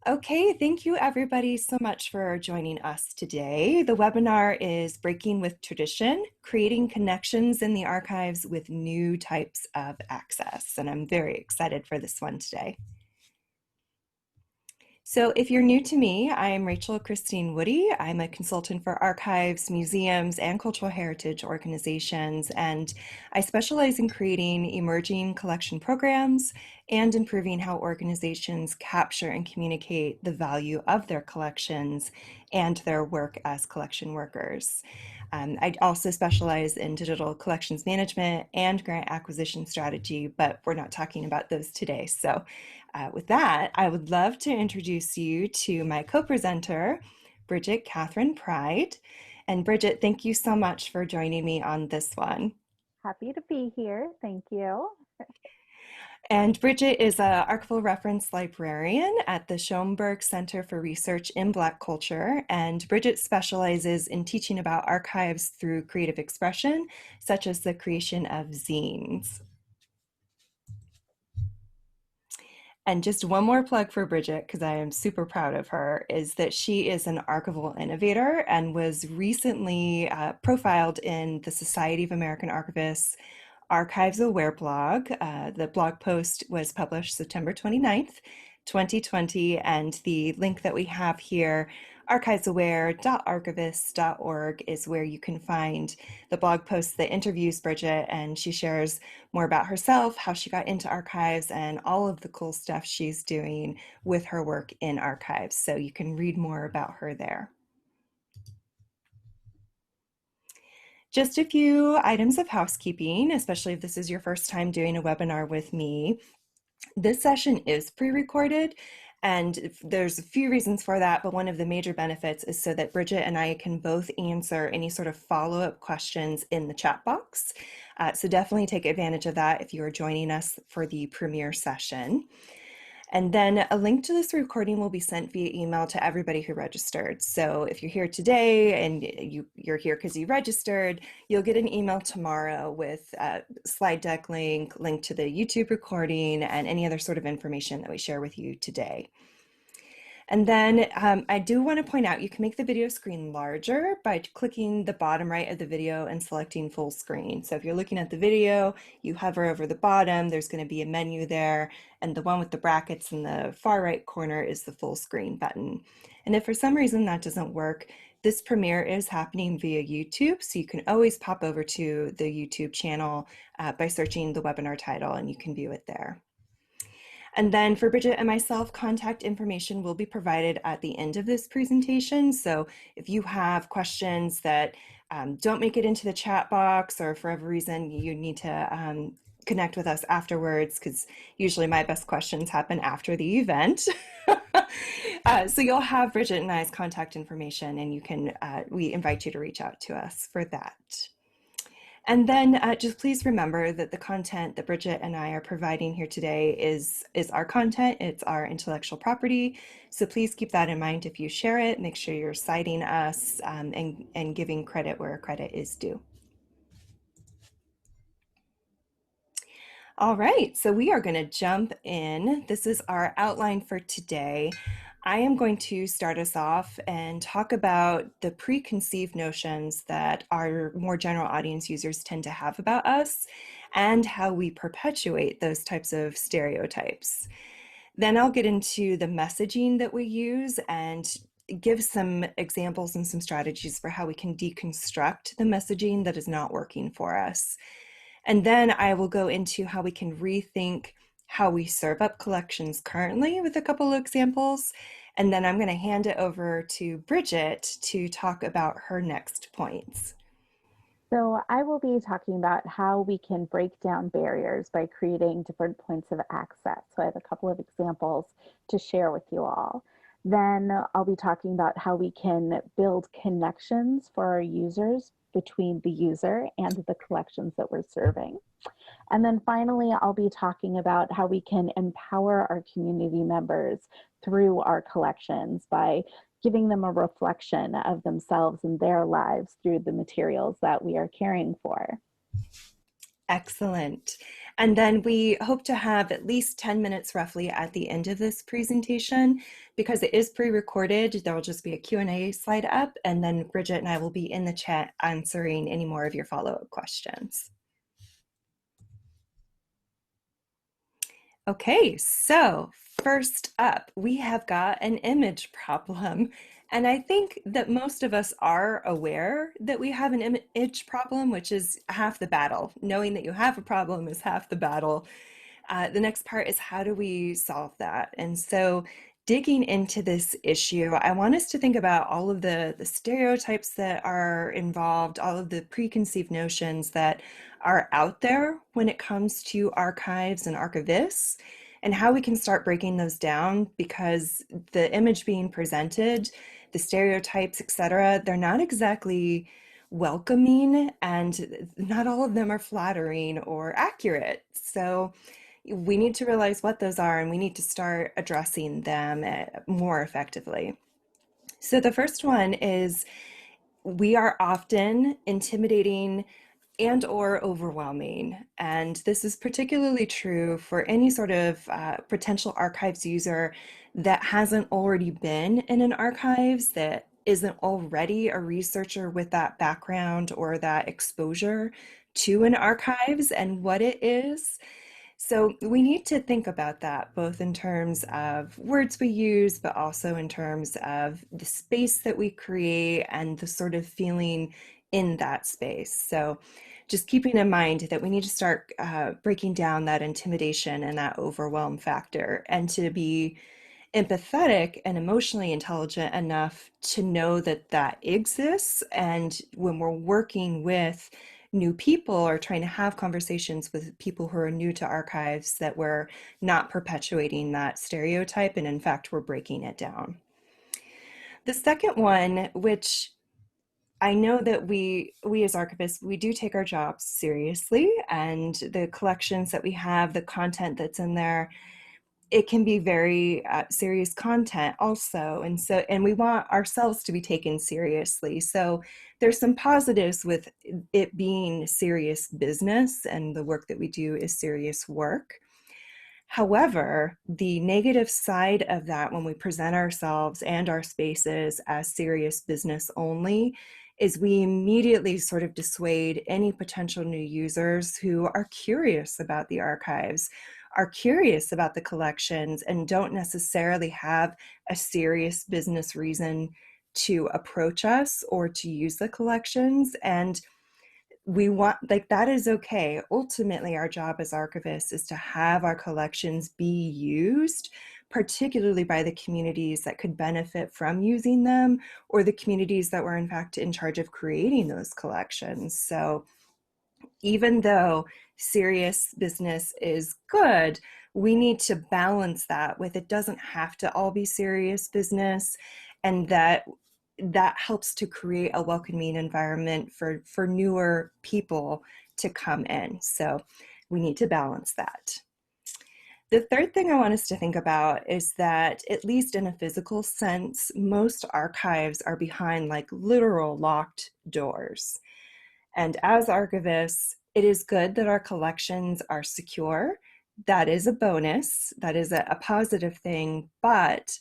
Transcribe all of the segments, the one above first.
Okay, thank you everybody so much for joining us today. The webinar is Breaking with Tradition, Creating Connections in the Archives with New Types of Access. And I'm very excited for this one today. So if you're new to me, I'm Rachael Woody. I'm a consultant for archives, museums, and cultural heritage organizations, and I specialize in creating emerging collection programs and improving how organizations capture and communicate the value of their collections and their work as collection workers. I also specialize in digital collections management and grant acquisition strategy, but we're not talking about those today. So with that, I would love to introduce you to my co-presenter, Bridgett Kathryn Pride. And Bridget, thank you so much for joining me on this one. Happy to be here. Thank you. And Bridget is an archival reference librarian at the Schoenberg Center for Research in Black Culture. And Bridget specializes in teaching about archives through creative expression, such as the creation of zines. And just one more plug for Bridget, because I am super proud of her, is that she is an archival innovator and was recently profiled in the Society of American Archivists Archives Aware blog. The blog post was published September 29th, 2020, and the link that we have here, archivesaware.archivists.org, is where you can find the blog post that interviews Bridget, and she shares more about herself, how she got into archives, and all of the cool stuff she's doing with her work in archives. So you can read more about her there. Just a few items of housekeeping, especially if this is your first time doing a webinar with me. This session is pre-recorded, and there's a few reasons for that, but one of the major benefits is so that Bridget and I can both answer any sort of follow-up questions in the chat box. So definitely take advantage of that if you are joining us for the premiere session. And then a link to this recording will be sent via email to everybody who registered. So if you're here today and you're here because you registered, you'll get an email tomorrow with a slide deck link to the YouTube recording, and any other sort of information that we share with you today. And then I do want to point out, you can make the video screen larger by clicking the bottom right of the video and selecting full screen. So if you're looking at the video, you hover over the bottom, there's going to be a menu there, and the one with the brackets in the far right corner is the full screen button. And if for some reason that doesn't work, this premiere is happening via YouTube, so you can always pop over to the YouTube channel by searching the webinar title, and you can view it there. And then for Bridget and myself, contact information will be provided at the end of this presentation. So if you have questions that don't make it into the chat box, or for whatever reason you need to connect with us afterwards, because usually my best questions happen after the event. So you'll have Bridget and I's contact information, and you can we invite you to reach out to us for that. And then just please remember that the content that Bridget and I are providing here today is our content. It's our intellectual property. So please keep that in mind if you share it. Make sure you're citing us and giving credit where credit is due. All right, so we are going to jump in. This is our outline for today. I am going to start us off and talk about the preconceived notions that our more general audience users tend to have about us, and how we perpetuate those types of stereotypes. Then I'll get into the messaging that we use and give some examples and some strategies for how we can deconstruct the messaging that is not working for us. And then I will go into how we can rethink how we serve up collections currently with a couple of examples. And then I'm going to hand it over to Bridget to talk about her next points. So I will be talking about how we can break down barriers by creating different points of access. So I have a couple of examples to share with you all. Then I'll be talking about how we can build connections for our users between the user and the collections that we're serving. And then finally, I'll be talking about how we can empower our community members through our collections by giving them a reflection of themselves and their lives through the materials that we are caring for. Excellent. And then we hope to have at least 10 minutes roughly at the end of this presentation. Because it is pre-recorded, there will just be a Q&A slide up, and then Bridget and I will be in the chat answering any more of your follow-up questions. Okay, so first up, we have got an image problem. And I think that most of us are aware that we have an image problem, which is half the battle. Knowing that you have a problem is half the battle. The next part is, how do we solve that? And so digging into this issue, I want us to think about all of the stereotypes that are involved, all of the preconceived notions that are out there when it comes to archives and archivists, and how we can start breaking those down, because the image being presented, the stereotypes, etc., they're not exactly welcoming, and not all of them are flattering or accurate. So we need to realize what those are, and we need to start addressing them more effectively. So the first one is, we are often intimidating and or overwhelming. And this is particularly true for any sort of potential archives user that hasn't already been in an archives, that isn't already a researcher with that background or that exposure to an archives and what it is. So we need to think about that, both in terms of words we use, but also in terms of the space that we create and the sort of feeling in that space. So just keeping in mind that we need to start breaking down that intimidation and that overwhelm factor, and to be empathetic and emotionally intelligent enough to know that that exists. And when we're working with new people or trying to have conversations with people who are new to archives, that we're not perpetuating that stereotype, and in fact we're breaking it down. The second one, which I know that we as archivists, we do take our jobs seriously, and the collections that we have, the content that's in there, it can be very serious content also. And we want ourselves to be taken seriously. So there's some positives with it being serious business, and the work that we do is serious work. However, the negative side of that, when we present ourselves and our spaces as serious business only, is we immediately sort of dissuade any potential new users who are curious about the archives, are curious about the collections, and don't necessarily have a serious business reason to approach us or to use the collections. And we want, like, that is okay. Ultimately, our job as archivists is to have our collections be used, particularly by the communities that could benefit from using them, or the communities that were in fact in charge of creating those collections. So even though serious business is good, we need to balance that with, it doesn't have to all be serious business, and that helps to create a welcoming environment for newer people to come in. So we need to balance that. The third thing I want us to think about is that, at least in a physical sense, most archives are behind like literal locked doors. And as archivists, it is good that our collections are secure. That is a bonus. That is a positive thing. But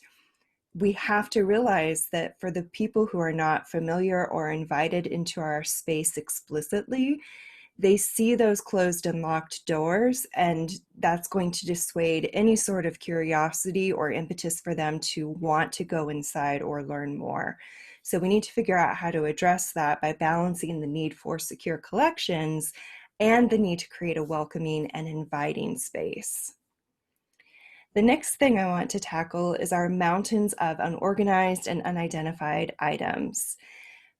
we have to realize that for the people who are not familiar or invited into our space explicitly, they see those closed and locked doors, and that's going to dissuade any sort of curiosity or impetus for them to want to go inside or learn more. So we need to figure out how to address that by balancing the need for secure collections and the need to create a welcoming and inviting space. The next thing I want to tackle is our mountains of unorganized and unidentified items.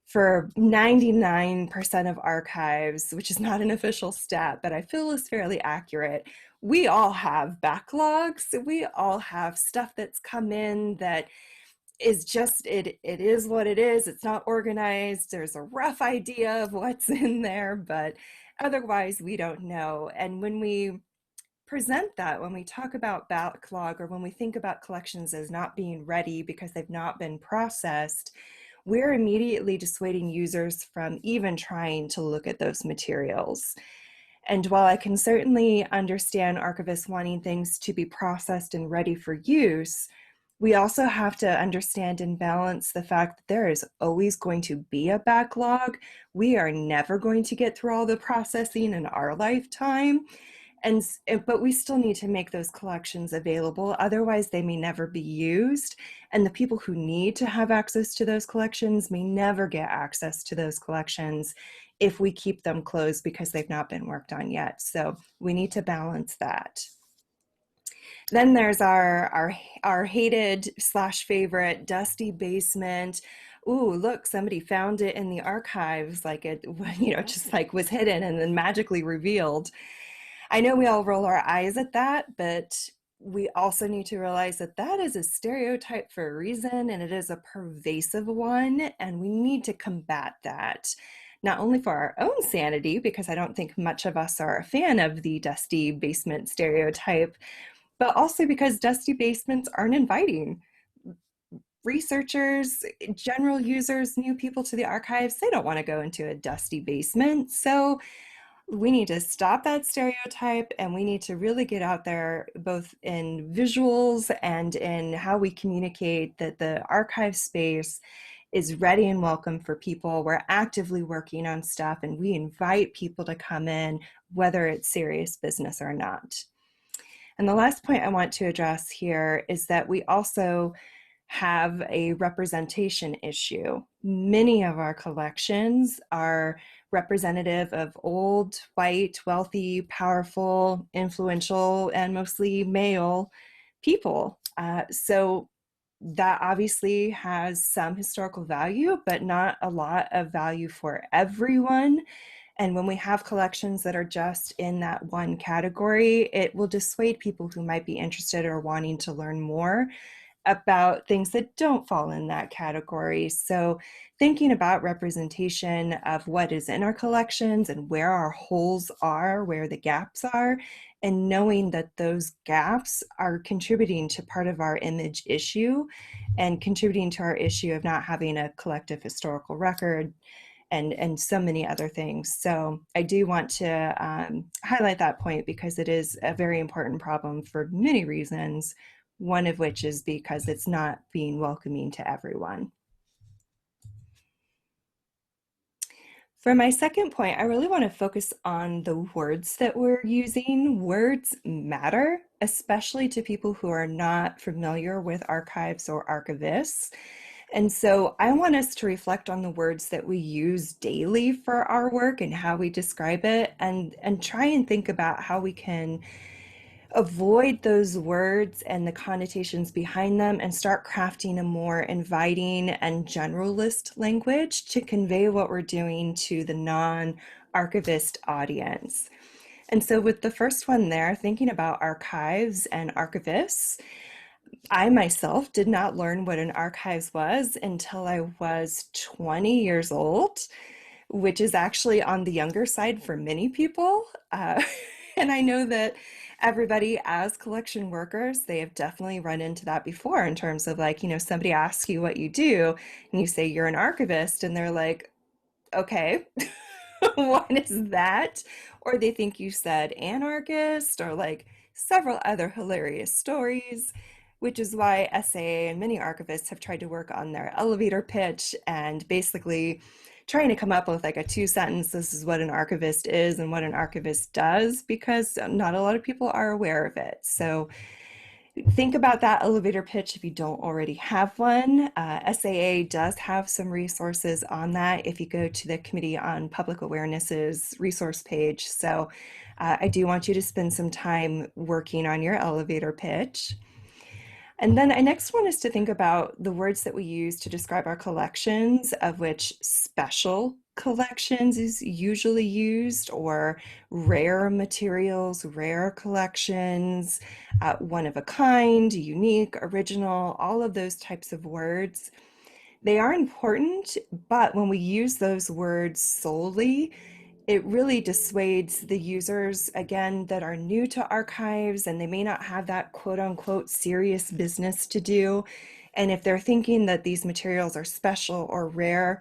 For 99% of archives, which is not an official stat, but I feel is fairly accurate, we all have backlogs. We all have stuff that's come in that is just, it is what it is. It's not organized. There's a rough idea of what's in there, but otherwise we don't know. And when we present that, when we talk about backlog, or when we think about collections as not being ready because they've not been processed, we're immediately dissuading users from even trying to look at those materials. And while I can certainly understand archivists wanting things to be processed and ready for use, we also have to understand and balance the fact that there is always going to be a backlog. We are never going to get through all the processing in our lifetime. And but we still need to make those collections available, otherwise they may never be used, and the people who need to have access to those collections may never get access to those collections if we keep them closed because they've not been worked on yet. So we need to balance that. Then there's our hated slash favorite dusty basement. Ooh, look, somebody found it in the archives, like it, just like was hidden and then magically revealed. I know we all roll our eyes at that, but we also need to realize that that is a stereotype for a reason, and it is a pervasive one, and we need to combat that. Not only for our own sanity, because I don't think much of us are a fan of the dusty basement stereotype, but also because dusty basements aren't inviting. Researchers, general users, new people to the archives, they don't want to go into a dusty basement. So we need to stop that stereotype, and we need to really get out there both in visuals and in how we communicate that the archive space is ready and welcome for people. We're actively working on stuff, and we invite people to come in, whether it's serious business or not. And the last point I want to address here is that we also have a representation issue. Many of our collections are representative of old, white, wealthy, powerful, influential, and mostly male people. So that obviously has some historical value, but not a lot of value for everyone. And when we have collections that are just in that one category, it will dissuade people who might be interested or wanting to learn more about things that don't fall in that category. So thinking about representation of what is in our collections and where our holes are, where the gaps are, and knowing that those gaps are contributing to part of our image issue and contributing to our issue of not having a collective historical record, and so many other things. So I do want to highlight that point because it is a very important problem for many reasons, one of which is because it's not being welcoming to everyone. For my second point, I really want to focus on the words that we're using. Words matter, especially to people who are not familiar with archives or archivists. And so I want us to reflect on the words that we use daily for our work and how we describe it, and try and think about how we can avoid those words and the connotations behind them and start crafting a more inviting and generalist language to convey what we're doing to the non-archivist audience. And so with the first one there, thinking about archives and archivists, I myself did not learn what an archives was until I was 20 years old, which is actually on the younger side for many people. And I know that everybody, as collection workers, they have definitely run into that before in terms of, like, somebody asks you what you do and you say you're an archivist, and they're like, okay, what is that? Or they think you said anarchist, or like several other hilarious stories, which is why SAA and many archivists have tried to work on their elevator pitch and basically trying to come up with like a two-sentence, this is what an archivist is and what an archivist does, because not a lot of people are aware of it. So think about that elevator pitch if you don't already have one. SAA does have some resources on that if you go to the Committee on Public Awareness's resource page. So I do want you to spend some time working on your elevator pitch. And then I next want us to think about the words that we use to describe our collections, of which special collections is usually used, or rare materials, rare collections, one of a kind, unique, original, all of those types of words. They are important, but when we use those words solely, it really dissuades the users, again, that are new to archives and they may not have that quote unquote serious business to do. And if they're thinking that these materials are special or rare,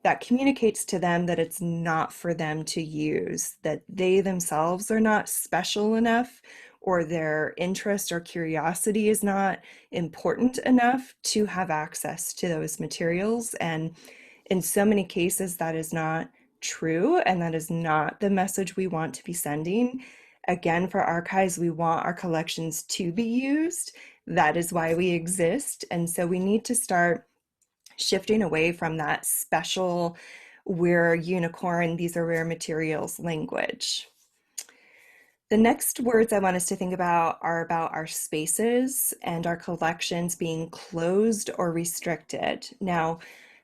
that communicates to them that it's not for them to use, that they themselves are not special enough, or their interest or curiosity is not important enough to have access to those materials. And in so many cases, that is not true, and that is not the message we want to be sending. Again, for archives, we want our collections to be used. That is why we exist. And so we need to start shifting away from that special, we're unicorn, these are rare materials language. The next words I want us to think about are about our spaces and our collections being closed or restricted. Now,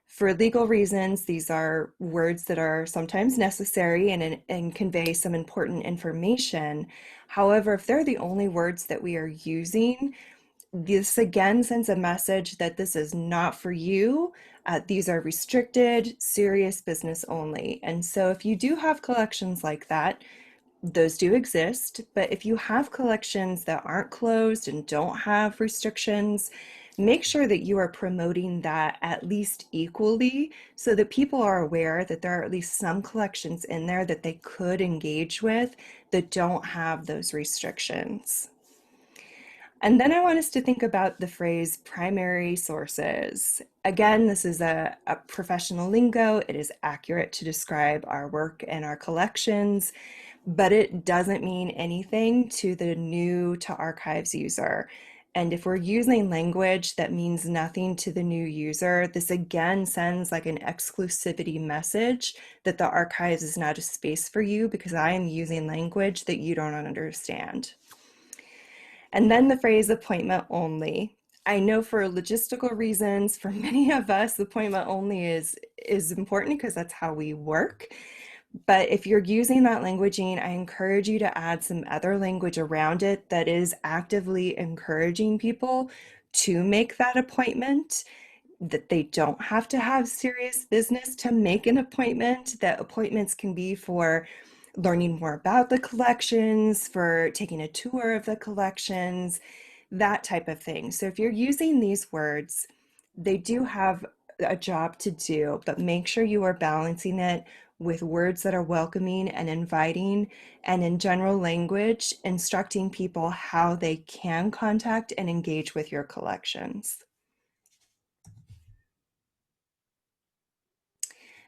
for legal reasons, these are words that are sometimes necessary and convey some important information. However, if they're the only words that we are using, this again sends a message that this is not for you. These are restricted, serious business only. And so if you do have collections like that, those do exist, but if you have collections that aren't closed and don't have restrictions, make sure that you are promoting that at least equally so that people are aware that there are at least some collections in there that they could engage with that don't have those restrictions. And then I want us to think about the phrase primary sources. Again, this is a professional lingo. It is accurate to describe our work and our collections, but it doesn't mean anything to the new to archives user. And if we're using language that means nothing to the new user, this again sends like an exclusivity message that the archives is not a space for you because I am using language that you don't understand. And then the phrase appointment only. I know for logistical reasons, for many of us, appointment only is important because that's how we work. But if you're using that languaging, I encourage you to add some other language around it that is actively encouraging people to make that appointment, that they don't have to have serious business to make an appointment, that appointments can be for learning more about the collections, for taking a tour of the collections, that type of thing. So if you're using these words, they do have a job to do, but make sure you are balancing it with words that are welcoming and inviting, and in general language, instructing people how they can contact and engage with your collections.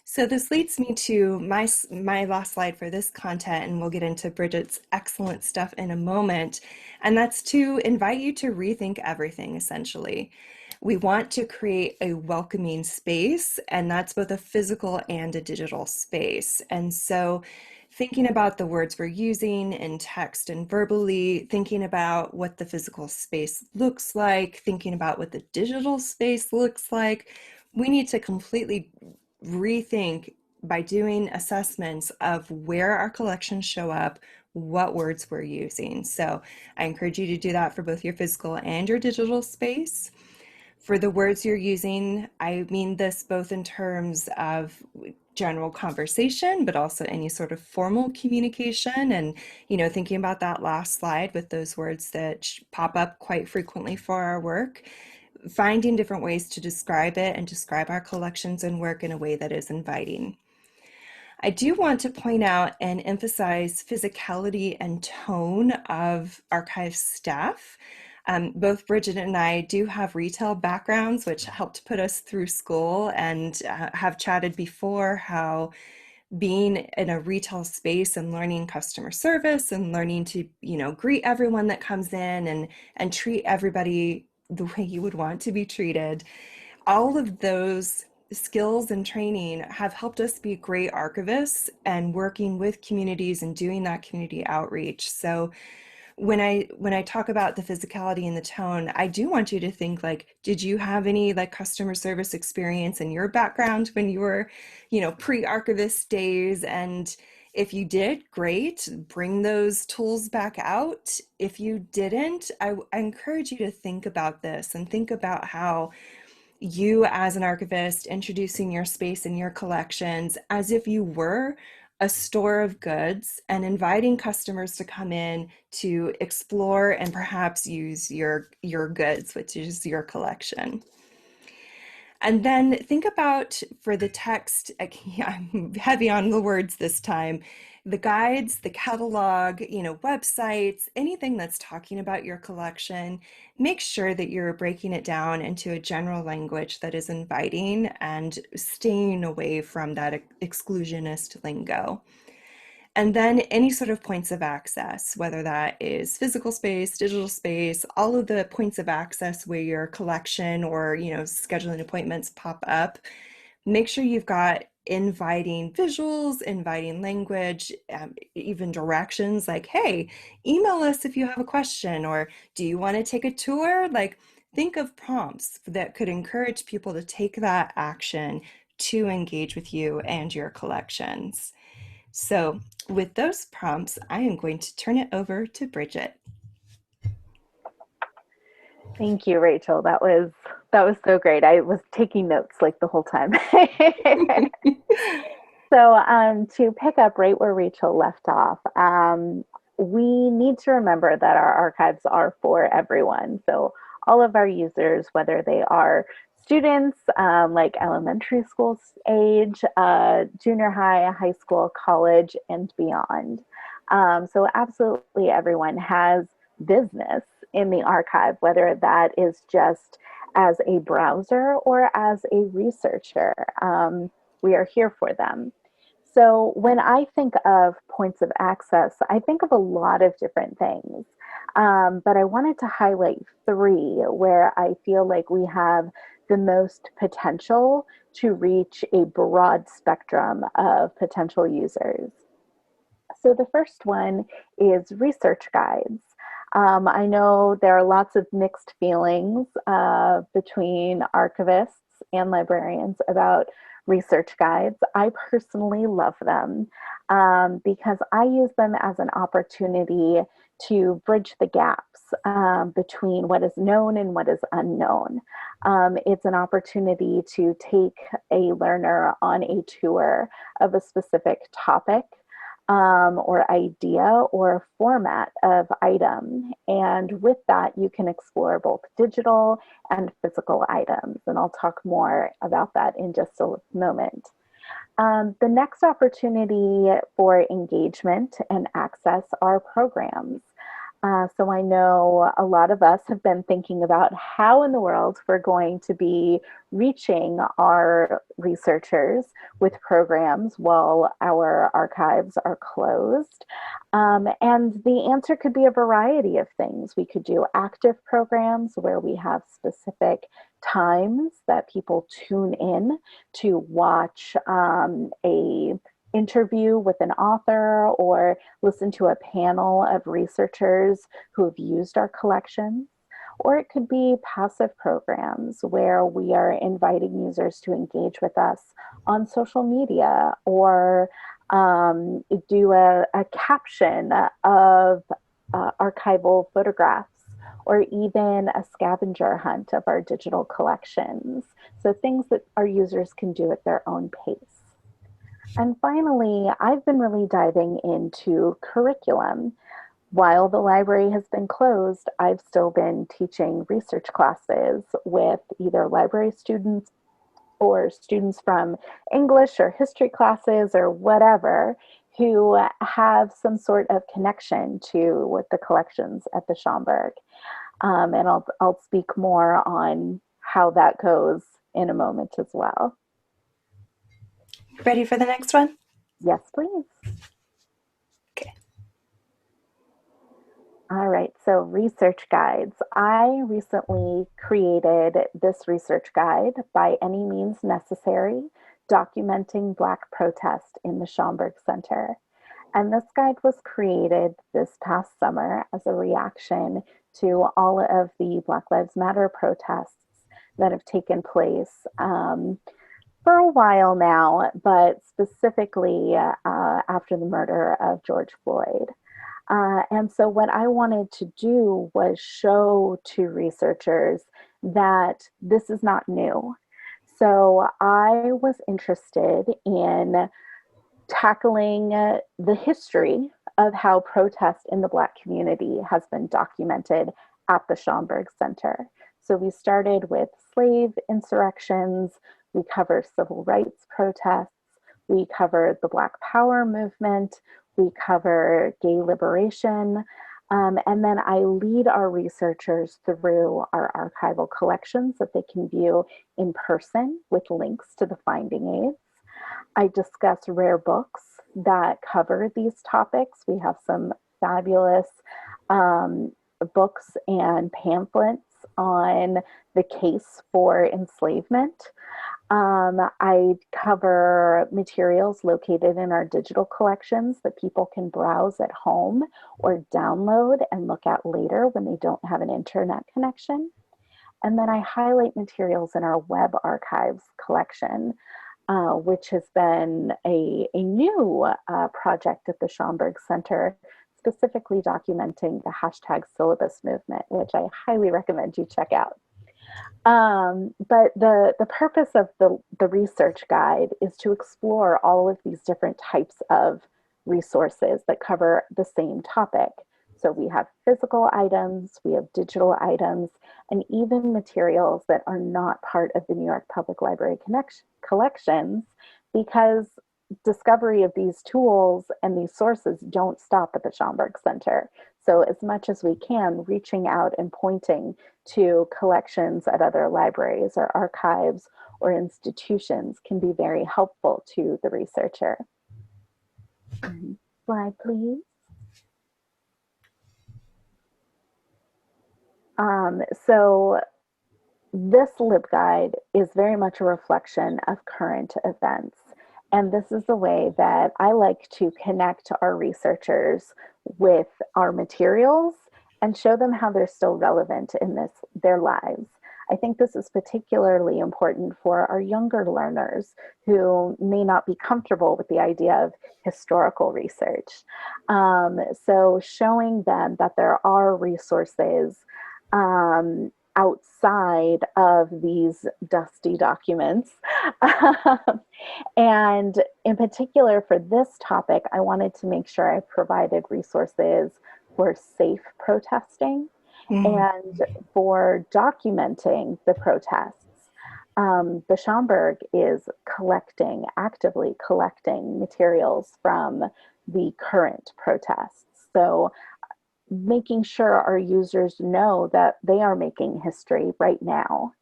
So this leads me to my last slide for this content, and we'll get into Bridget's excellent stuff in a moment. And that's to invite you to rethink everything, essentially. We want to create a welcoming space, and that's both a physical and a digital space. And so thinking about the words we're using in text and verbally, thinking about what the physical space looks like, thinking about what the digital space looks like, we need to completely rethink by doing assessments of where our collections show up, what words we're using. So I encourage you to do that for both your physical and your digital space. For the words you're using, I mean this both in terms of general conversation, but also any sort of formal communication. And, thinking about that last slide with those words that pop up quite frequently for our work, finding different ways to describe it and describe our collections and work in a way that is inviting. I do want to point out and emphasize physicality and tone of archive staff. Both Bridget and I do have retail backgrounds, which helped put us through school, and have chatted before how being in a retail space and learning customer service and learning to, greet everyone that comes in and treat everybody the way you would want to be treated. All of those skills and training have helped us be great archivists and working with communities and doing that community outreach. So when I talk about the physicality and the tone, I do want you to think like, did you have any like customer service experience in your background when you were, pre-archivist days? And if you did, great, bring those tools back out. If you didn't, I encourage you to think about this and think about how you as an archivist introducing your space and your collections as if you were a store of goods and inviting customers to come in to explore and perhaps use your goods, which is your collection. And then think about for the text, I'm heavy on the words this time, the guides, the catalog, websites, anything that's talking about your collection. Make sure that you're breaking it down into a general language that is inviting and staying away from that exclusionist lingo. And then any sort of points of access, whether that is physical space, digital space, all of the points of access where your collection or, scheduling appointments pop up, make sure you've got inviting visuals, inviting language, even directions like, hey, email us if you have a question, or do you want to take a tour? Like, think of prompts that could encourage people to take that action to engage with you and your collections. So, with those prompts, I am going to turn it over to Bridget. Thank you, Rachel. That was so great. I was taking notes like the whole time. So, to pick up right where Rachel left off, we need to remember that our archives are for everyone. So, all of our users, whether they are students like elementary school age, junior high, high school, college, and beyond. So, absolutely everyone has business in the archive, whether that is just as a browser or as a researcher. We are here for them. So when I think of points of access, I think of a lot of different things. But I wanted to highlight three where I feel like we have the most potential to reach a broad spectrum of potential users. So the first one is research guides. I know there are lots of mixed feelings between archivists and librarians about research guides. I personally love them because I use them as an opportunity to bridge the gaps between what is known and what is unknown. It's an opportunity to take a learner on a tour of a specific topic or idea or format of item. And with that, you can explore both digital and physical items. And I'll talk more about that in just a moment. The next opportunity for engagement and access are programs. So I know a lot of us have been thinking about how in the world we're going to be reaching our researchers with programs while our archives are closed. And the answer could be a variety of things. We could do active programs where we have specific times that people tune in to watch a interview with an author or listen to a panel of researchers who have used our collections. Or it could be passive programs where we are inviting users to engage with us on social media or do a caption of archival photographs or even a scavenger hunt of our digital collections. So things that our users can do at their own pace. And finally, I've been really diving into curriculum. While the library has been closed, I've still been teaching research classes with either library students or students from English or history classes or whatever who have some sort of connection to with the collections at the Schomburg. And I'll speak more on how that goes in a moment as well. Ready for the next one? Yes, please. Okay. All right, so research guides. I recently created this research guide, By Any Means Necessary, Documenting Black Protest in the Schomburg Center. And this guide was created this past summer as a reaction to all of the Black Lives Matter protests that have taken place for a while now, but specifically after the murder of George Floyd. And so, what I wanted to do was show to researchers that this is not new. So, I was interested in tackling the history of how protest in the Black community has been documented at the Schomburg Center. So we started with slave insurrections, we cover civil rights protests, we covered the Black Power movement, we cover gay liberation, and then I lead our researchers through our archival collections that they can view in person with links to the finding aids. I discuss rare books that cover these topics. We have some fabulous um, books and pamphlets on the case for enslavement. I cover materials located in our digital collections that people can browse at home or download and look at later when they don't have an internet connection. And then I highlight materials in our web archives collection, which has been a new project at the Schomburg Center, specifically documenting the hashtag syllabus movement, which I highly recommend you check out. But the purpose of the research guide is to explore all of these different types of resources that cover the same topic. So we have physical items, we have digital items, and even materials that are not part of the New York Public Library collections, because discovery of these tools and these sources don't stop at the Schomburg Center. So as much as we can, reaching out and pointing to collections at other libraries or archives or institutions can be very helpful to the researcher. Slide, please. So this LibGuide is very much a reflection of current events. And this is the way that I like to connect our researchers with our materials and show them how they're still relevant in their lives. I think this is particularly important for our younger learners who may not be comfortable with the idea of historical research. So showing them that there are resources outside of these dusty documents. And in particular for this topic, I wanted to make sure I provided resources for safe protesting and for documenting the protests. The Schomburg is actively collecting materials from the current protests. So making sure our users know that they are making history right now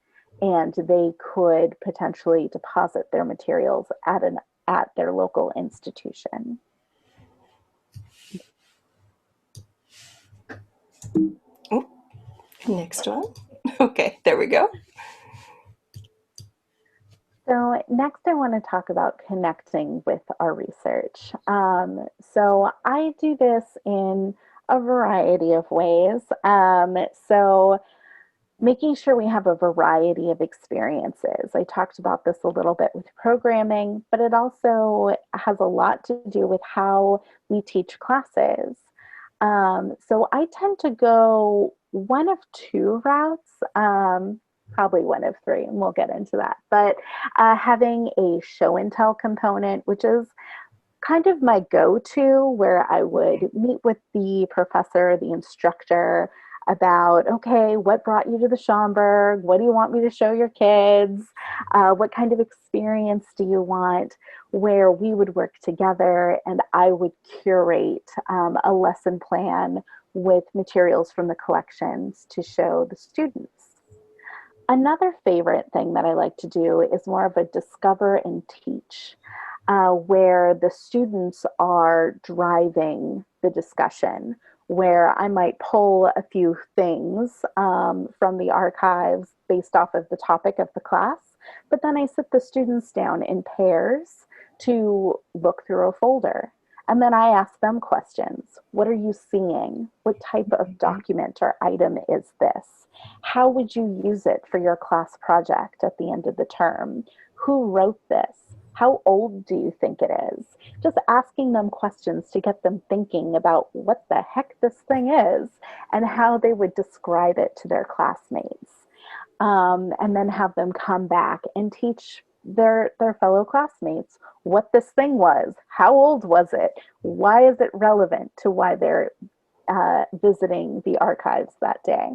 and they could potentially deposit their materials at their local institution. Oh, next one. Okay, there we go. So next I want to talk about connecting with our research. So I do this in a variety of ways. So making sure we have a variety of experiences. I talked about this a little bit with programming, but it also has a lot to do with how we teach classes. So I tend to go one of two routes, probably one of three, and we'll get into that. But having a show and tell component, which is kind of my go-to, where I would meet with the professor, the instructor, about, okay, what brought you to the Schomburg? What do you want me to show your kids? What kind of experience do you want? Where we would work together and I would curate a lesson plan with materials from the collections to show the students. Another favorite thing that I like to do is more of a discover and teach, where the students are driving the discussion, where I might pull a few things from the archives based off of the topic of the class, but then I sit the students down in pairs to look through a folder. And then I ask them questions. What are you seeing? What type of document or item is this? How would you use it for your class project at the end of the term? Who wrote this? How old do you think it is? Just asking them questions to get them thinking about what the heck this thing is and how they would describe it to their classmates. And then have them come back and teach their fellow classmates what this thing was. How old was it? Why is it relevant to why they're visiting the archives that day?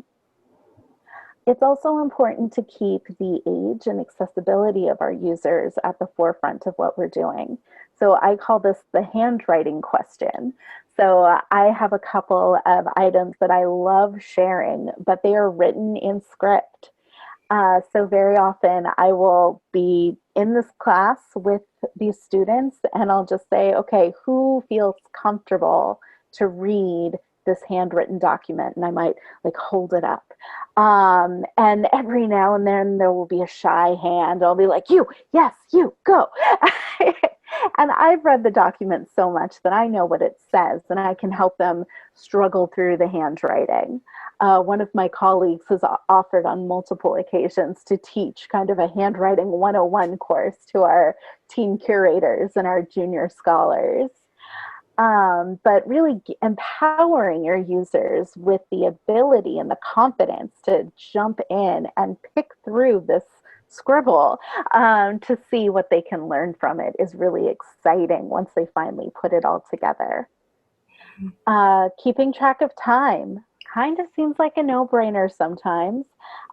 It's also important to keep the age and accessibility of our users at the forefront of what we're doing. So I call this the handwriting question. So I have a couple of items that I love sharing, but they are written in script. So very often I will be in this class with these students and I'll just say, okay, who feels comfortable to read this handwritten document? And I might like hold it up. And every now and then there will be a shy hand. I'll be like, you, yes, you, go. And I've read the document so much that I know what it says and I can help them struggle through the handwriting. One of my colleagues has offered on multiple occasions to teach kind of a handwriting 101 course to our teen curators and our junior scholars. But really empowering your users with the ability and the confidence to jump in and pick through this scribble to see what they can learn from it is really exciting once they finally put it all together. Keeping track of time kind of seems like a no-brainer sometimes.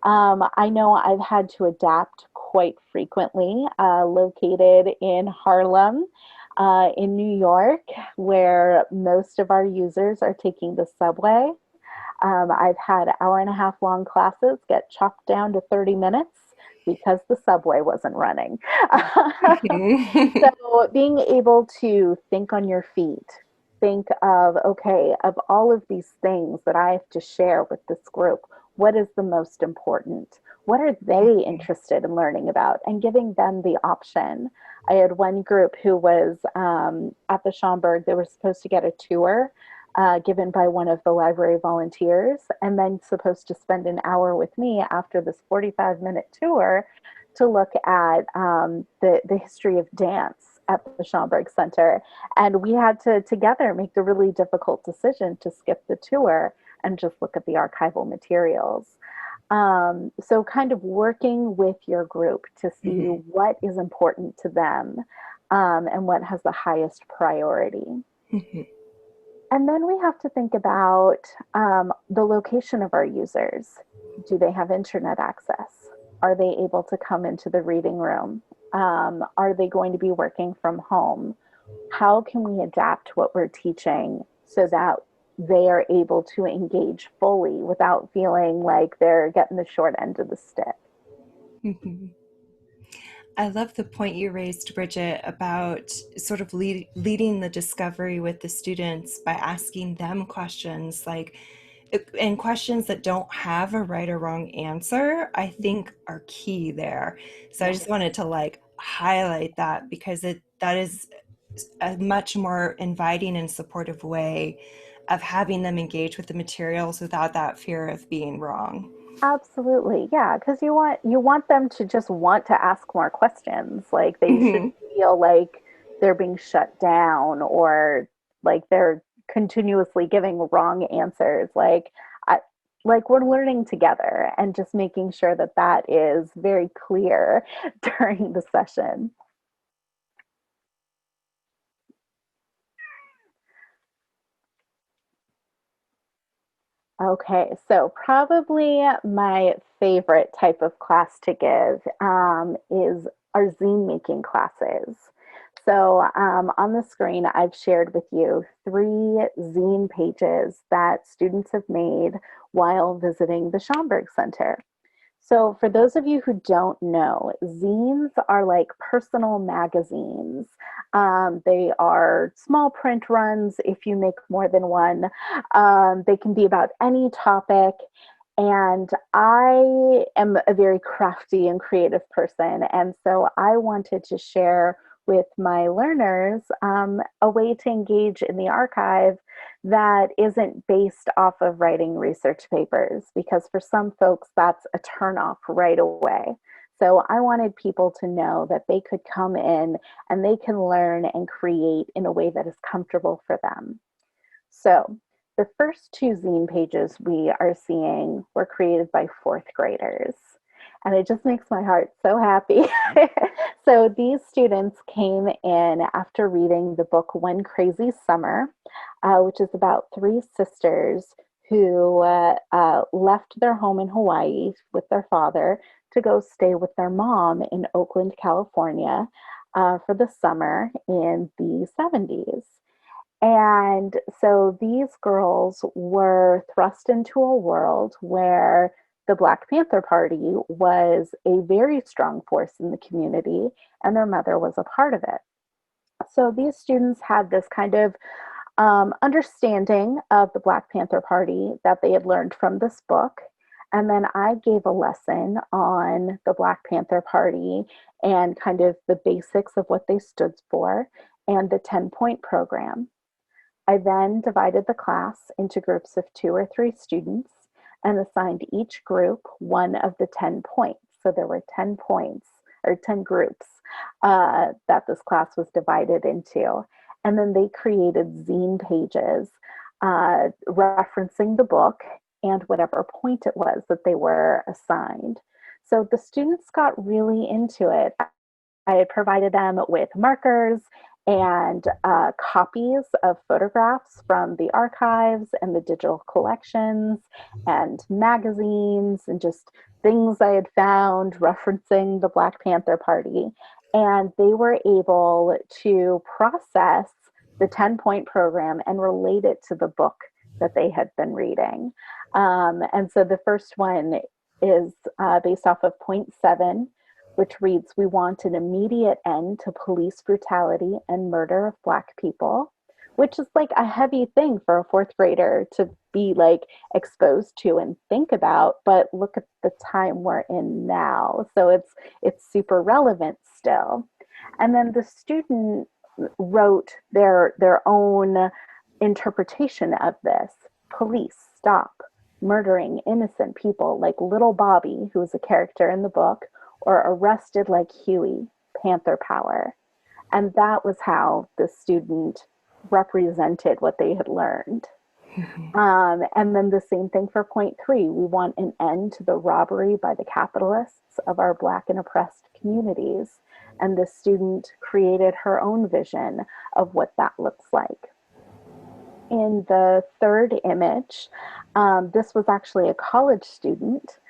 I know I've had to adapt quite frequently, located in Harlem, in New York, where most of our users are taking the subway. I've had hour and a half long classes get chopped down to 30 minutes because the subway wasn't running. So being able to think on your feet, think of, okay, of all of these things that I have to share with this group, what is the most important? What are they interested in learning about? And giving them the option. I had one group who was at the Schomburg, they were supposed to get a tour given by one of the library volunteers, and then supposed to spend an hour with me after this 45-minute tour to look at the history of dance at the Schomburg Center. And we had to together make the really difficult decision to skip the tour and just look at the archival materials. So kind of working with your group to see what is important to them and what has the highest priority. And then we have to think about the location of our users. Do they have internet access? Are they able to come into the reading room? Are they going to be working from home? How can we adapt what we're teaching so that they are able to engage fully without feeling like they're getting the short end of the stick? I love the point you raised, Bridget, about sort of leading the discovery with the students by asking them questions like, and questions that don't have a right or wrong answer, I think are key there. So I Yes. just wanted to like highlight that because that is a much more inviting and supportive way of having them engage with the materials without that fear of being wrong. Absolutely. Yeah, because you want them to just want to ask more questions. Like they shouldn't feel like they're being shut down or like they're continuously giving wrong answers. I like we're learning together and just making sure that that is very clear during the session. Okay, so probably my favorite type of class to give is our zine making classes. So on the screen, I've shared with you 3 zine pages that students have made while visiting the Schomburg Center. So, for those of you who don't know, zines are like personal magazines. They are small print runs if you make more than one. They can be about any topic. And I am a very crafty and creative person. And so I wanted to share with my learners a way to engage in the archive that isn't based off of writing research papers, because for some folks, that's a turnoff right away. So I wanted people to know that they could come in and they can learn and create in a way that is comfortable for them. So the first 2 zine pages we are seeing were created by 4th graders. And it just makes my heart so happy. So these students came in after reading the book One Crazy Summer, which is about 3 sisters who left their home in Hawaii with their father to go stay with their mom in Oakland, California for the summer in the 70s. And so these girls were thrust into a world where the Black Panther Party was a very strong force in the community, and their mother was a part of it. So these students had this kind of understanding of the Black Panther Party that they had learned from this book. And then I gave a lesson on the Black Panther Party and kind of the basics of what they stood for and the 10-point program. I then divided the class into groups of 2 or 3 students and assigned each group one of the 10 points. So there were 10 points or 10 groups that this class was divided into. And then they created zine pages referencing the book and whatever point it was that they were assigned. So the students got really into it. I had provided them with markers and copies of photographs from the archives and the digital collections and magazines and just things I had found referencing the Black Panther Party. And they were able to process the 10-point program and relate it to the book that they had been reading. And so the first one is based off of point 7, which reads, "We want an immediate end to police brutality and murder of Black people," which is like a heavy thing for a 4th grader to be like exposed to and think about, but look at the time we're in now. So it's super relevant still. And then the student wrote their own interpretation of this. Police stop murdering innocent people like little Bobby, who is a character in the book, or arrested like Huey, Panther power. And that was how the student represented what they had learned. And then the same thing for point 3. We want an end to the robbery by the capitalists of our Black and oppressed communities. And the student created her own vision of what that looks like. In the third image, this was actually a college student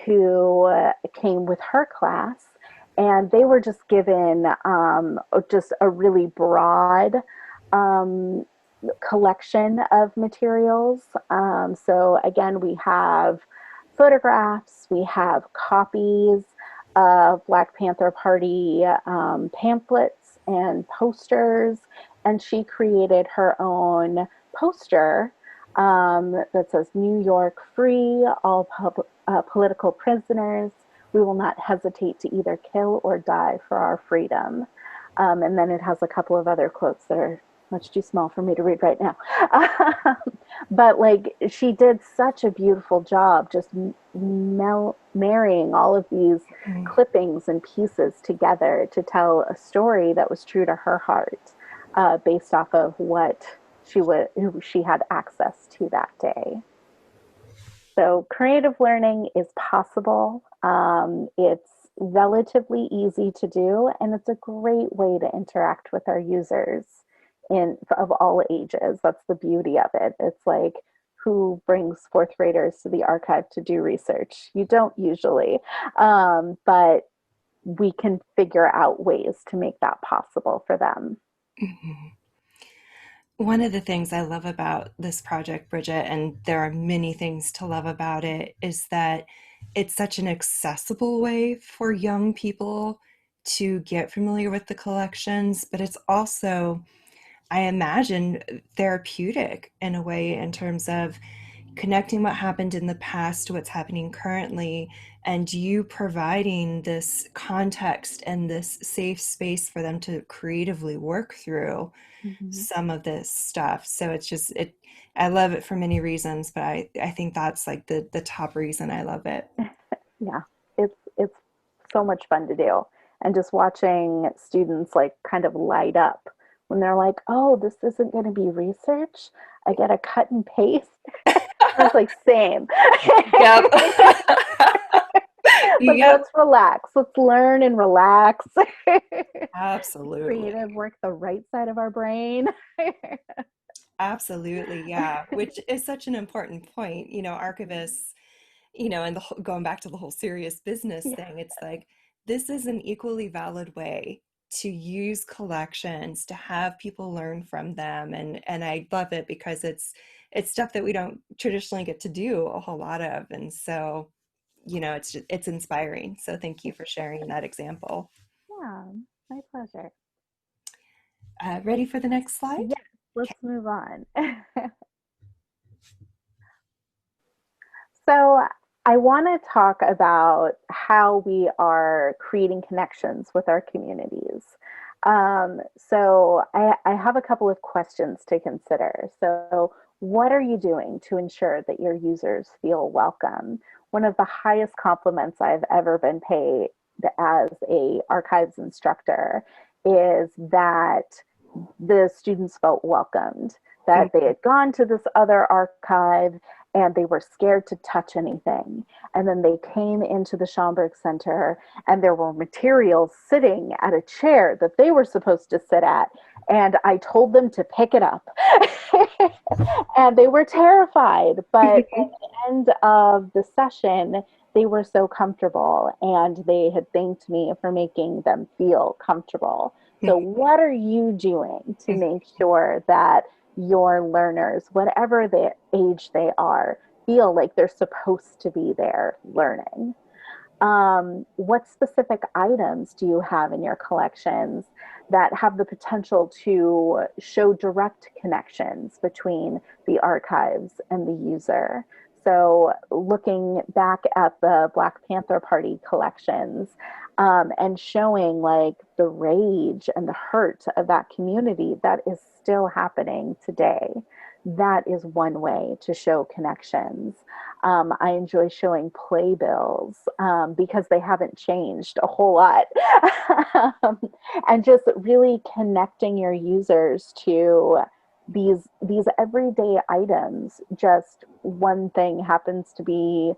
who came with her class, and they were just given just a really broad collection of materials. So again, we have photographs, we have copies of Black Panther Party pamphlets and posters, and she created her own poster that says, "New York free, all political prisoners. We will not hesitate to either kill or die for our freedom." And then it has a couple of other quotes that are much too small for me to read right now. But like, she did such a beautiful job just marrying all of these clippings and pieces together to tell a story that was true to her heart, based off of what she had access to that day. So creative learning is possible. It's relatively easy to do, and it's a great way to interact with our users of all ages. That's the beauty of it. It's like, who brings 4th graders to the archive to do research? You don't usually, but we can figure out ways to make that possible for them. Mm-hmm. One of the things I love about this project, Bridget, and there are many things to love about it, is that it's such an accessible way for young people to get familiar with the collections, but it's also, I imagine, therapeutic in a way in terms of connecting what happened in the past to what's happening currently, and you providing this context and this safe space for them to creatively work through Mm-hmm. some of this stuff. So it's just I love it for many reasons, but I think that's like the top reason I love it. Yeah, it's so much fun to do. And just watching students like kind of light up when they're like, "Oh, this isn't going to be research. I get a cut and paste." I was like, "Same." Yep. Like, Yep. let's relax. Let's learn and relax. Absolutely. Creative work the right side of our brain. Absolutely, yeah, which is such an important point. Archivists, and going back to the whole serious business Yeah. thing, it's like this is an equally valid way to use collections to have people learn from them, and I love it because it's stuff that we don't traditionally get to do a whole lot of, and so it's inspiring. So thank you for sharing that example. Yeah, my pleasure. Ready for the next slide? Yes, let's move on. So, I want to talk about how we are creating connections with our communities. I have a couple of questions to consider. So, what are you doing to ensure that your users feel welcome? One of the highest compliments I've ever been paid as a archives instructor is that the students felt welcomed, that they had gone to this other archive and they were scared to touch anything. And then they came into the Schomburg Center and there were materials sitting at a chair that they were supposed to sit at. And I told them to pick it up. And they were terrified. But at the end of the session, they were so comfortable and they had thanked me for making them feel comfortable. So, what are you doing to make sure that your learners, whatever their age they are, feel like they're supposed to be there learning? What specific items do you have in your collections that have the potential to show direct connections between the archives and the user? So, looking back at the Black Panther Party collections and showing like the rage and the hurt of that community that is still happening today, that is one way to show connections. I enjoy showing playbills because they haven't changed a whole lot. um, and just really connecting your users to these everyday items. Just one thing happens to be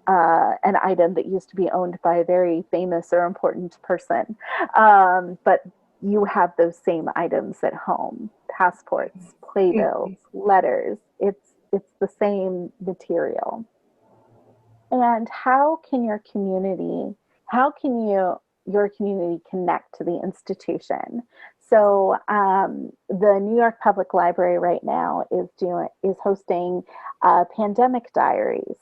an item that used to be owned by a very famous or important person. But you have those same items at home: passports, playbills, letters. It's the same material. And how can your community connect to the institution? So the New York Public Library right now is hosting pandemic diaries,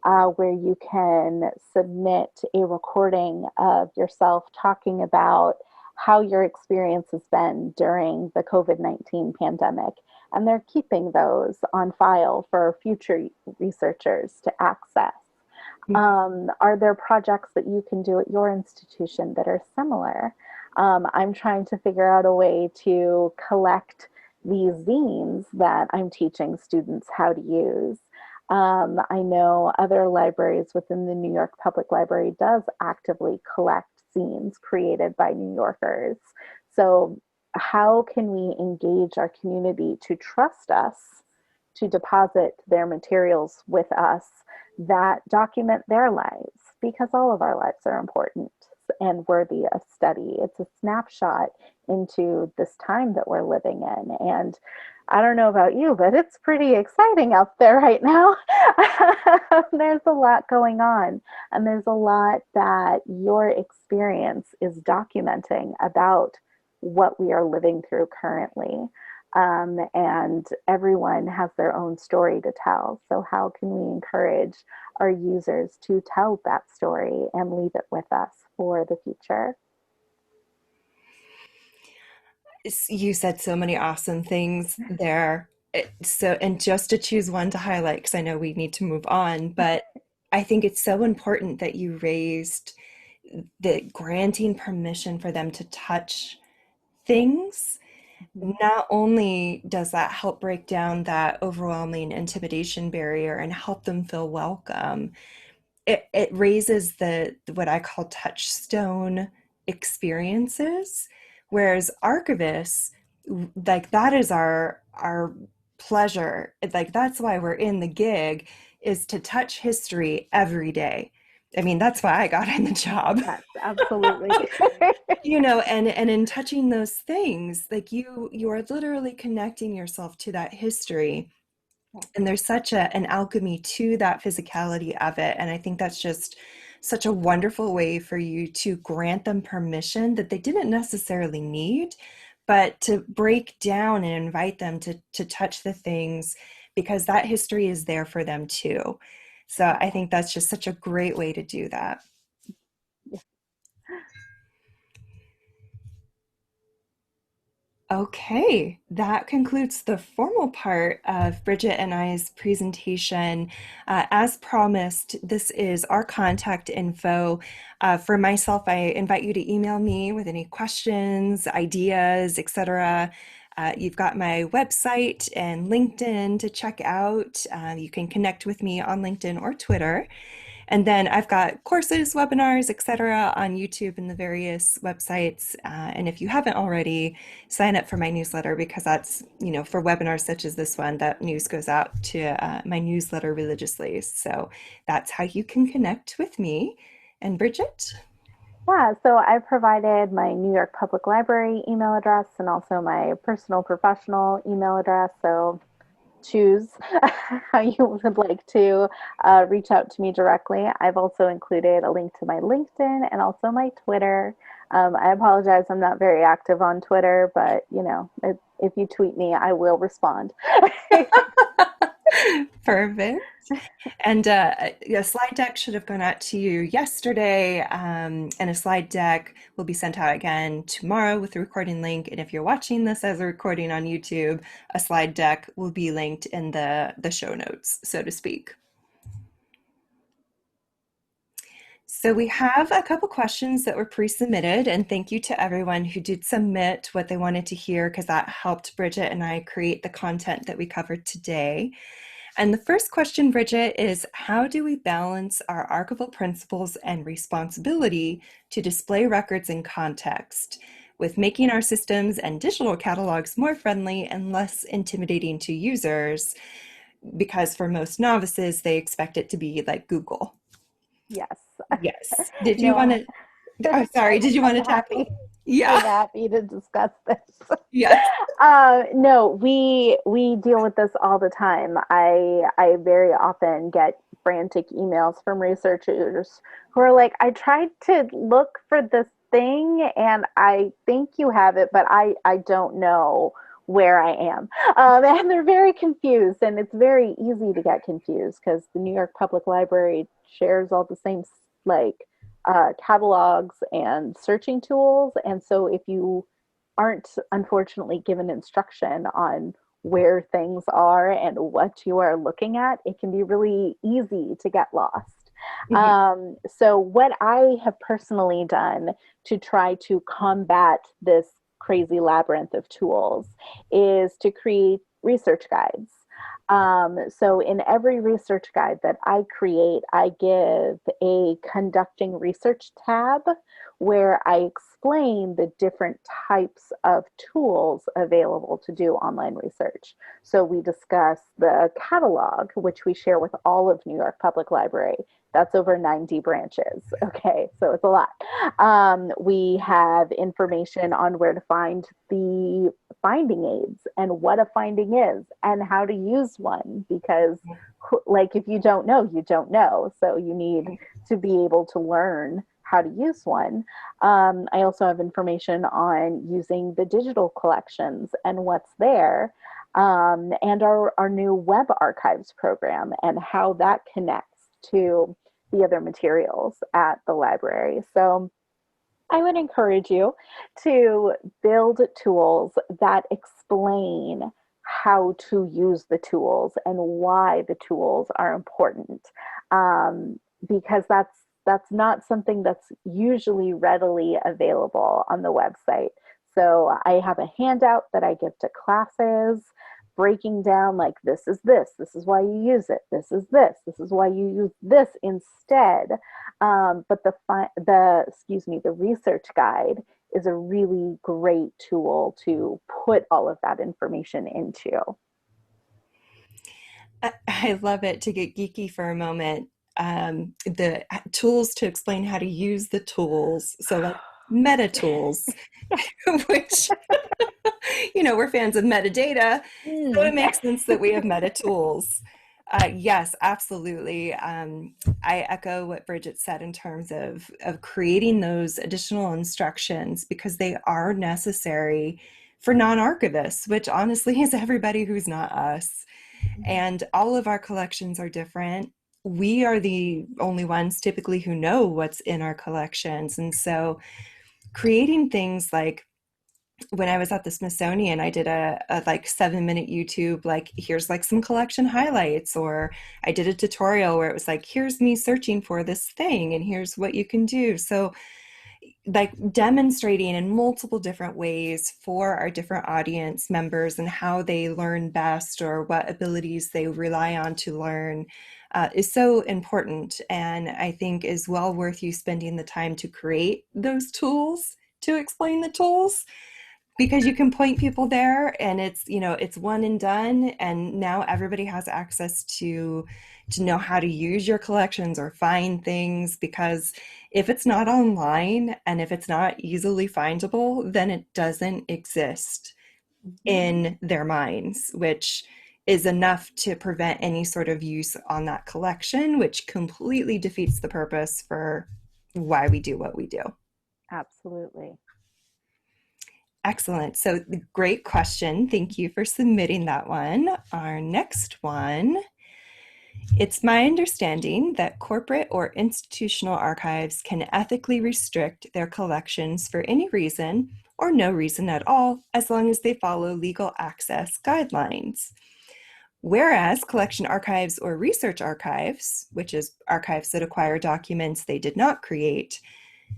where you can submit a recording of yourself talking about how your experience has been during the COVID-19 pandemic. And they're keeping those on file for future researchers to access. Are there projects that you can do at your institution that are similar? I'm trying to figure out a way to collect these zines that I'm teaching students how to use. I know other libraries within the New York Public Library does actively collect zines created by New Yorkers. So how can we engage our community to trust us to deposit their materials with us that document their lives? Because all of our lives are important and worthy of study. It's a snapshot into this time that we're living in. And I don't know about you, but it's pretty exciting out there right now. There's a lot going on, and there's a lot that your experience is documenting about what we are living through currently. And everyone has their own story to tell. So, how can we encourage our users to tell that story and leave it with us for the future? You said so many awesome things there. So, and just to choose one to highlight, because I know we need to move on, but I think it's so important that you raised the granting permission for them to touch things. Not only does that help break down that overwhelming intimidation barrier and help them feel welcome, it raises the what I call touchstone experiences, whereas archivists, like that is our pleasure. Like that's why we're in the gig, is to touch history every day. I mean, that's why I got in the job. Yes, absolutely. And in touching those things, like you are literally connecting yourself to that history. And there's such an alchemy to that physicality of it. And I think that's just such a wonderful way for you to grant them permission that they didn't necessarily need, but to break down and invite them to touch the things because that history is there for them too. So I think that's just such a great way to do that. Okay, that concludes the formal part of Bridget and I's presentation. As promised, this is our contact info. For myself, I invite you to email me with any questions, ideas, etc. You've got my website and LinkedIn to check out. You can connect with me on LinkedIn or Twitter. And then I've got courses, webinars, etc. on YouTube and the various websites. And if you haven't already, sign up for my newsletter because that's, for webinars such as this one, that news goes out to my newsletter religiously. So that's how you can connect with me. And Bridget? Yeah, so I provided my New York Public Library email address and also my personal professional email address. So choose how you would like to reach out to me directly. I've also included a link to my LinkedIn and also my Twitter. I apologize, I'm not very active on Twitter, but if you tweet me, I will respond. Perfect. And a slide deck should have gone out to you yesterday, and a slide deck will be sent out again tomorrow with the recording link. And if you're watching this as a recording on YouTube, a slide deck will be linked in the show notes, so to speak. So we have a couple questions that were pre-submitted, and thank you to everyone who did submit what they wanted to hear because that helped Bridget and I create the content that we covered today. And the first question, Bridget, is how do we balance our archival principles and responsibility to display records in context with making our systems and digital catalogs more friendly and less intimidating to users? Because for most novices, they expect it to be like Google. Yes. Yes. Did you want No, to? Oh, sorry. Did you want to I'm tackle? happy. I'm Yeah. happy to discuss this. Yes. No, we deal with this all the time. I very often get frantic emails from researchers who are like, I tried to look for this thing and I think you have it, but I don't know where I am. And they're very confused, and it's very easy to get confused because the New York Public Library shares all the same like catalogs and searching tools, and so if you aren't unfortunately given instruction on where things are and what you are looking at, it can be really easy to get lost. Mhm. So, what I have personally done to try to combat this crazy labyrinth of tools is to create research guides. So, in every research guide that I create, I give a conducting research tab where I explain the different types of tools available to do online research. So we discuss the catalog, which we share with all of New York Public Library. That's over 90 branches. Okay, so it's a lot. We have information on where to find the finding aids and what a finding is and how to use one because like if you don't know, you don't know. So you need to be able to learn how to use one. I also have information on using the digital collections and what's there, and our new web archives program and how that connects to the other materials at the library. So I would encourage you to build tools that explain how to use the tools and why the tools are important, because that's not something that's usually readily available on the website. So I have a handout that I give to classes breaking down like this is why you use it, this is why you use this instead. But the research guide is a really great tool to put all of that information into. I love it to get geeky for a moment. the tools to explain how to use the tools. So like meta tools, which, we're fans of metadata. So it Mm. makes sense that we have meta tools. Yes, absolutely. I echo what Bridget said in terms of creating those additional instructions because they are necessary for non-archivists, which honestly is everybody who's not us. And all of our collections are different. We are the only ones typically who know what's in our collections. And so creating things like when I was at the Smithsonian, I did a like 7-minute YouTube, like here's like some collection highlights, or I did a tutorial where it was like, here's me searching for this thing and here's what you can do. So like demonstrating in multiple different ways for our different audience members and how they learn best or what abilities they rely on to learn is so important. And I think is well worth you spending the time to create those tools to explain the tools because you can point people there and it's one and done, and now everybody has access to know how to use your collections or find things, because if it's not online and if it's not easily findable, then it doesn't exist Mhm. in their minds, which is enough to prevent any sort of use on that collection, which completely defeats the purpose for why we do what we do. Absolutely. Excellent. So, great question. Thank you for submitting that one. Our next one. It's my understanding that corporate or institutional archives can ethically restrict their collections for any reason or no reason at all, as long as they follow legal access guidelines. Whereas collection archives or research archives, which is archives that acquire documents they did not create,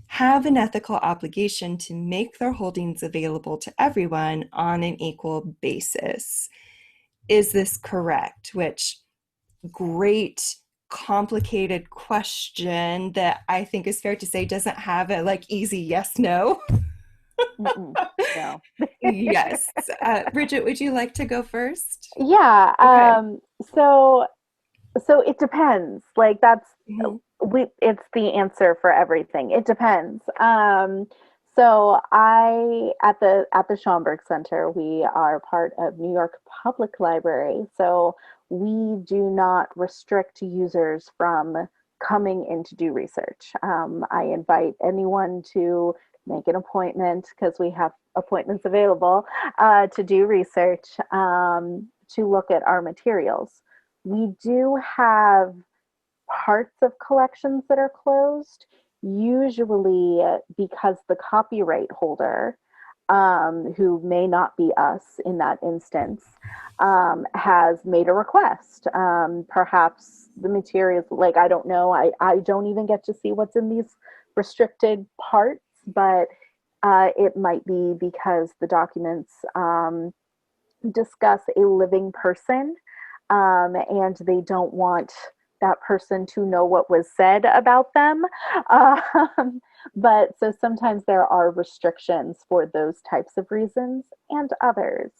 have an ethical obligation to make their holdings available to everyone on an equal basis. Is this correct? Which, great, complicated question that I think is fair to say doesn't have a like easy yes, no. Mm-mm. No. Yes. Bridget, would you like to go first? Yeah. Okay. So it depends. Like that's Mhm. we it's the answer for everything. It depends. So I at the Schomburg Center, we are part of New York Public Library. So we do not restrict users from coming in to do research. I invite anyone to make an appointment because we have appointments available to do research, to look at our materials. We do have parts of collections that are closed, usually because the copyright holder, who may not be us in that instance, has made a request. Perhaps the materials, like I don't know, I don't even get to see what's in these restricted parts, but it might be because the documents discuss a living person, and they don't want that person to know what was said about them. Um, but so sometimes there are restrictions for those types of reasons and others.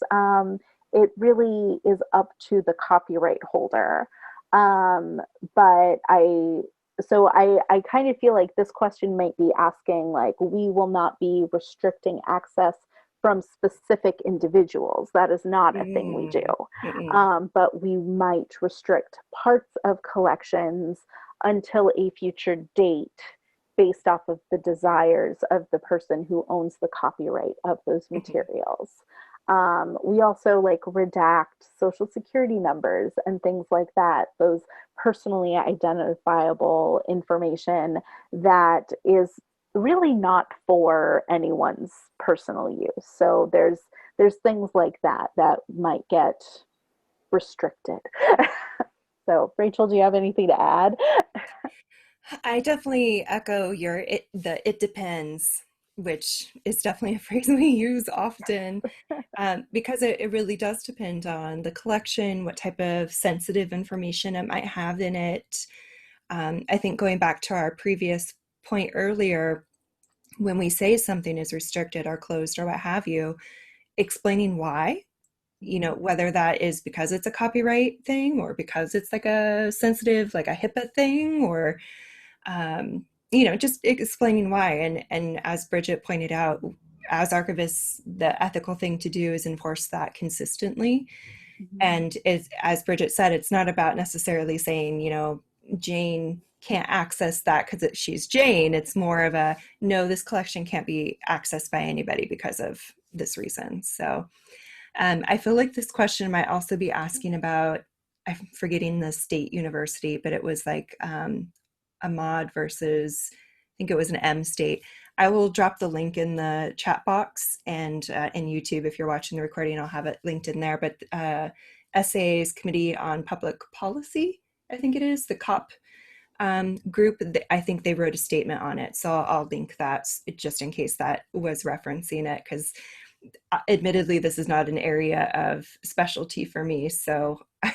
It really is up to the copyright holder. Um, but I kind of feel like this question might be asking, like, we will not be restricting access from specific individuals. That is not a thing we do. Mm, mm-mm. But we might restrict parts of collections until a future date based off of the desires of the person who owns the copyright of those Mhm. materials. We also like redact social security numbers and things like that, those personally identifiable information that is really not for anyone's personal use. So there's things like that that might get restricted. So, Rachel, do you have anything to add? I definitely echo it depends, which is definitely a phrase we use often, because it really does depend on the collection, what type of sensitive information it might have in it. I think going back to our previous point earlier, when we say something is restricted or closed or what have you, explaining why, whether that is because it's a copyright thing or because it's like a sensitive, like a HIPAA thing, or just explaining why. And as Bridget pointed out, as archivists, the ethical thing to do is enforce that consistently. Mhm. And as Bridget said, it's not about necessarily saying, Jane can't access that because she's Jane. It's more of a, no, this collection can't be accessed by anybody because of this reason. So I feel like this question might also be asking about, I'm forgetting the state university, but it was like a mod versus, I think it was an M state. I will drop the link in the chat box, and in YouTube, if you're watching the recording, I'll have it linked in there. But SA's Committee on Public Policy, I think it is, the COP group, I think they wrote a statement on it. So I'll link that just in case that was referencing it, because admittedly, this is not an area of specialty for me. So Me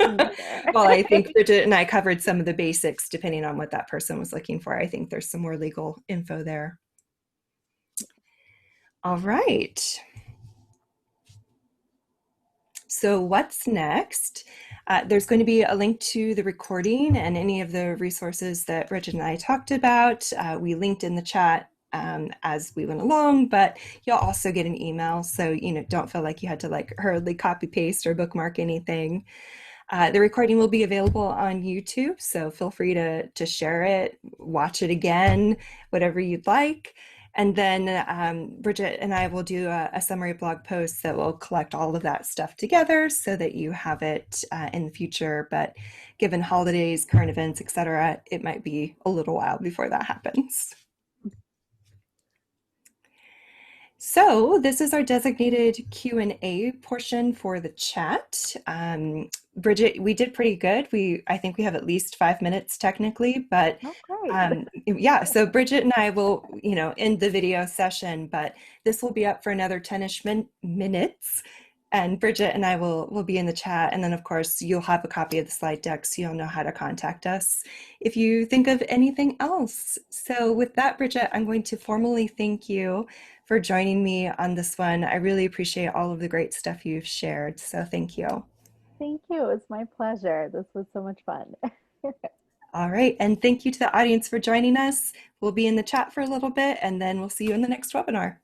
neither. while I think Bridget and I covered some of the basics, depending on what that person was looking for, I think there's some more legal info there. All right. So what's next? There's going to be a link to the recording and any of the resources that Bridget and I talked about. We linked in the chat as we went along, but you'll also get an email. So, don't feel like you had to like hurriedly copy paste or bookmark anything. The recording will be available on YouTube, so feel free to share it, watch it again, whatever you'd like. And then Bridget and I will do a summary blog post that will collect all of that stuff together so that you have it in the future. But given holidays, current events, etc., it might be a little while before that happens. So this is our designated Q&A portion for the chat. Bridget, we did pretty good. I think we have at least 5 minutes technically, but Oh, great. yeah, so Bridget and I will, end the video session, but this will be up for another 10-ish minutes. And Bridget and I will be in the chat. And then, of course, you'll have a copy of the slide deck, so you'll know how to contact us if you think of anything else. So with that, Bridget, I'm going to formally thank you for joining me on this one. I really appreciate all of the great stuff you've shared. So thank you. Thank you. It's my pleasure. This was so much fun. All right. And thank you to the audience for joining us. We'll be in the chat for a little bit, and then we'll see you in the next webinar.